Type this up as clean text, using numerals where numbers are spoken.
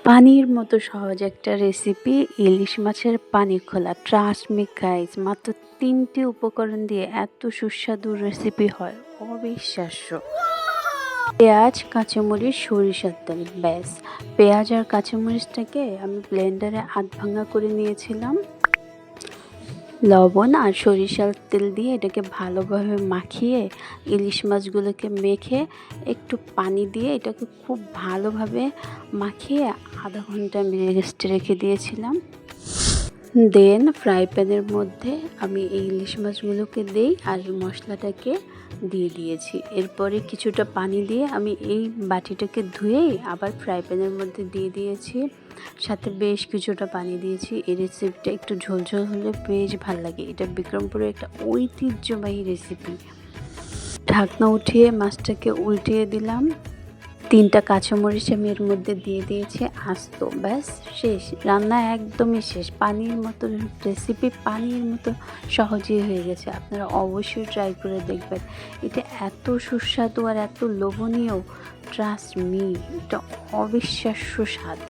পানির মতো সহজ একটা রেসিপি, ইলিশ মাছের পানি খোলা। ট্রাস্ট মি গাইস, মাত্র ৩টি উপকরণ দিয়ে এত সুস্বাদু রেসিপি হয়, অবিশ্বাস্য। পেঁয়াজ, কাঁচামরিচ, সরিষার তেল, ব্যাস। পেঁয়াজ আর কাঁচামরিচটাকে আমি ব্লেন্ডারে আধ ভাঙা করে নিয়েছিলাম। লবণ আর সরিষার তেল দিয়ে এটাকে ভালোভাবে মাখিয়ে ইলিশ মাছগুলোকে মেখে একটু পানি দিয়ে এটাকে খুব ভালোভাবে মাখিয়ে আধা ঘন্টা আমি রেস্টে রেখে দিয়েছিলাম। দেন ফ্রাই প্যানের মধ্যে আমি এই ইলিশ মাছগুলোকে দিই আর এই মশলাটাকে দিয়ে দিয়েছি। এরপরে কিছুটা পানি দিয়ে আমি এই বাটিটাকে ধুয়েই আবার ফ্রাই প্যানের মধ্যে দিয়ে দিয়েছি। সাথে বেশ কিছুটা পানি দিয়েছি। এই রেসিপিটা একটু ঝোলঝোল হলে বেশ ভাল লাগে। এটা বিক্রমপুরের একটা ঐতিহ্যবাহী রেসিপি। ঢাকনা উঠিয়ে মাছটাকে উল্টিয়ে দিলাম। ৩টা কাঁচামরিচ আমি এর মধ্যে দিয়ে দিয়েছি আস্ত। ব্যাস শেষ, রান্না একদমই শেষ। পানির মতো রেসিপি, পানির মতো সহজেই হয়ে গেছে। আপনারা অবশ্যই ট্রাই করে দেখবেন। এটা এত সুস্বাদু আর এত লোভনীয়, ট্রাস্ট মি, এটা অবিশ্বাস্য স্বাদ।